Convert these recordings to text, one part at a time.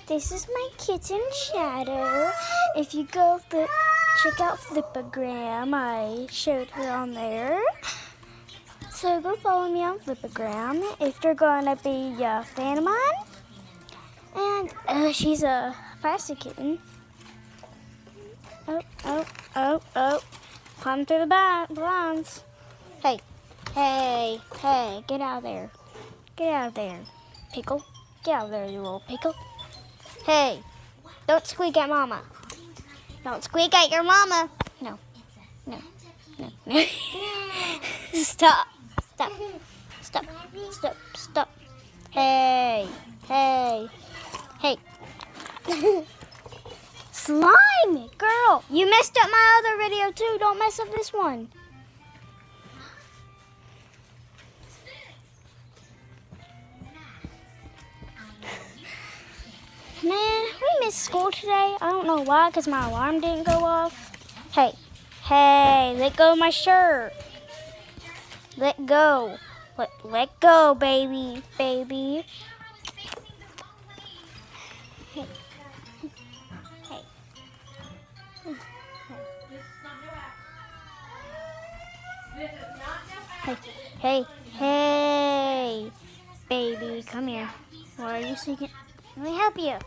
This is my kitten Shadow. If you go check out Flipagram, I showed her on there. So go follow me on Flipagram if you're gonna be a fan of mine. And she's a plastic kitten. Oh. Climb through the blinds. Hey, get out of there. Get out of there, Pickle. Get out of there, you little Pickle. Hey, don't squeak at Mama. Don't squeak at your Mama. No. Stop. Hey. Slime, girl. You messed up my other video too. Don't mess up this one. Man, we missed school today. I don't know why, because my alarm didn't go off. Hey, let go of my shirt. Let go. Let go, baby. Hey. Hey, baby, come here. Why are you seeking? Let me help you.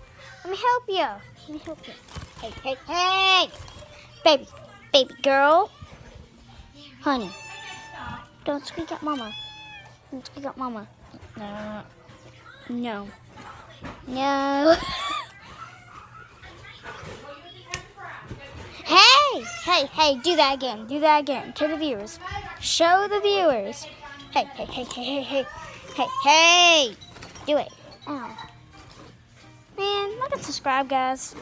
Hey, baby girl, honey. Don't squeak at Mama. No. Hey, do that again. To the viewers. Show the viewers. Hey. Do it. Ow. Man, like and subscribe, guys.